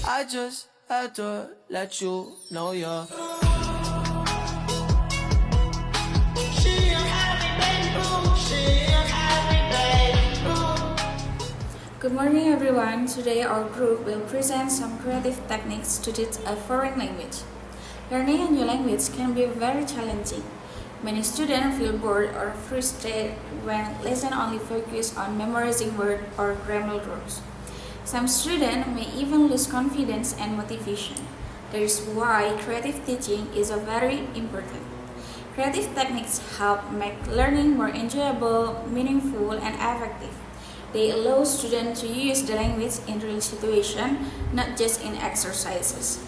I just had to let you know you're. Good morning everyone. Today our group will present some creative techniques to teach a foreign language. Learning a new language can be very challenging. Many students feel bored or frustrated when lesson only focus on memorizing words or grammar rules. Some students may even lose confidence and motivation. That is why creative teaching is very important. Creative techniques help make learning more enjoyable, meaningful, and effective. They allow students to use the language in real situations, not just in exercises.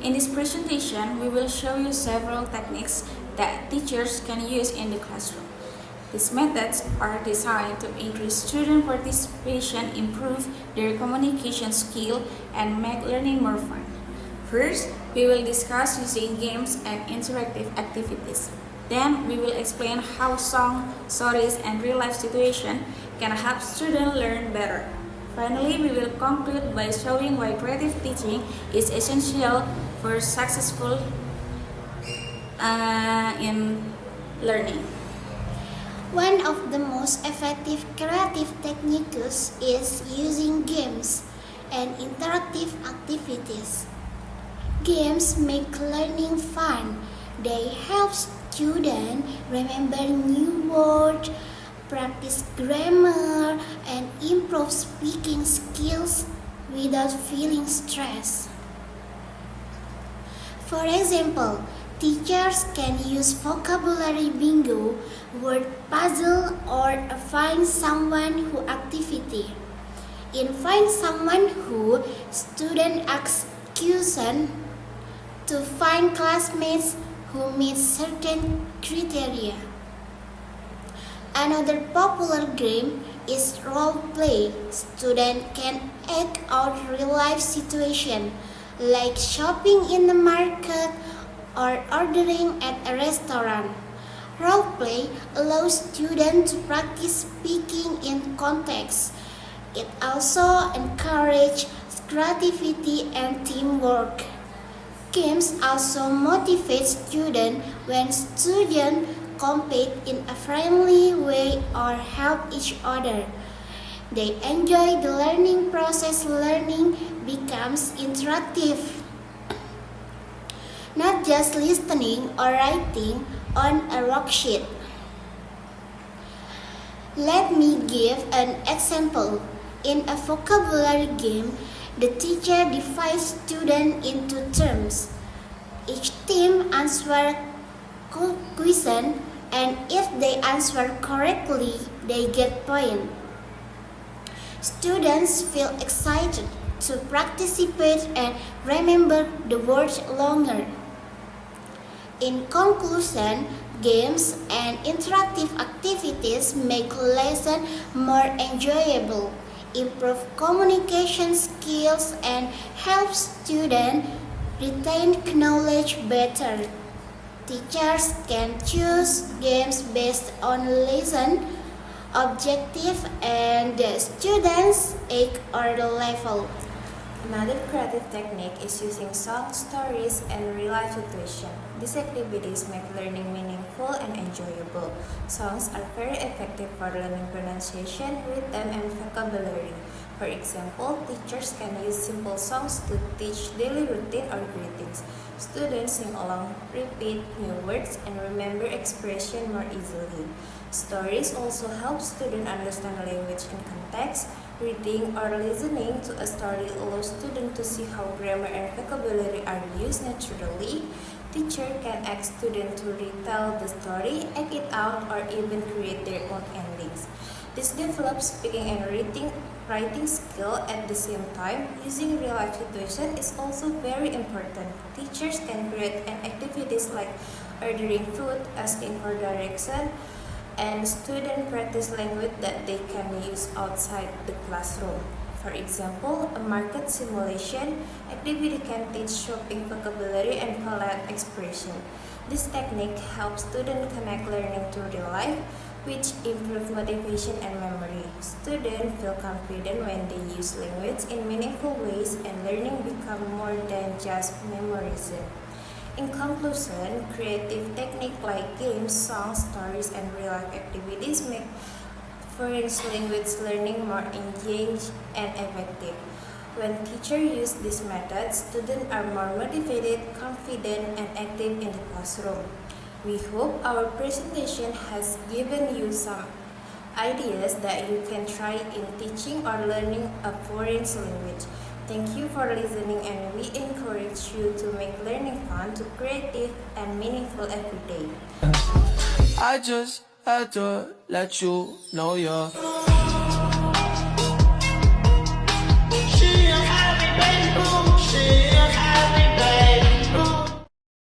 In this presentation, we will show you several techniques that teachers can use in the classroom. These methods are designed to increase student participation, improve their communication skill, and make learning more fun. First, we will discuss using games and interactive activities. Then, we will explain how song, stories, and real-life situations can help students learn better. Finally, we will conclude by showing why creative teaching is essential for successful in learning. One of the most effective creative techniques is using games and interactive activities. Games make learning fun. They help students remember new words, practice grammar, and improve speaking skills without feeling stressed. For example, teachers can use vocabulary bingo, word puzzle, or a find someone who activity. In find someone who, students ask questions to find classmates who meet certain criteria. Another popular game is role play. Students can act out real-life situations like shopping in the market or ordering at a restaurant. Role play allows students to practice speaking in context. It also encourages creativity and teamwork. Games also motivate students when students compete in a friendly way or help each other. They enjoy the learning process. Learning becomes interactive, not just listening or writing on a worksheet. Let me give an example. In a vocabulary game, the teacher divides students into terms. Each team answers question, and if they answer correctly, they get point. Students feel excited to participate and remember the words longer. In conclusion, games and interactive activities make lessons more enjoyable, improve communication skills, and help students retain knowledge better. Teachers can choose games based on lesson objective and the students' age or level. Another creative technique is using songs, stories, and real-life situations. These activities make learning meaningful and enjoyable. Songs are very effective for learning pronunciation, rhythm, and vocabulary. For example, teachers can use simple songs to teach daily routine or greetings. Students sing along, repeat new words, and remember expression more easily. Stories also help students understand language in context. Reading or listening to a story allows students to see how grammar and vocabulary are used naturally. Teacher can ask students to retell the story, act it out, or even create their own endings. This develops speaking and writing skill at the same time. Using real-life situations is also very important. Teachers can create an activities like ordering food, asking for direction, and students practice language that they can use outside the classroom. For example, a market simulation activity can teach shopping vocabulary and polite expression. This technique helps students connect learning to real life. which improve motivation and memory. Students feel confident when they use language in meaningful ways, and learning becomes more than just memorization. In conclusion, creative techniques like games, songs, stories, and real-life activities make foreign language learning more engaging and effective. When teachers use these methods, students are more motivated, confident, and active in the classroom. We hope our presentation has given you some ideas that you can try in teaching or learning a foreign language. Thank you for listening, and we encourage you to make learning fun, creative, and meaningful every day. I just had to let you know you're. She a happy baby, she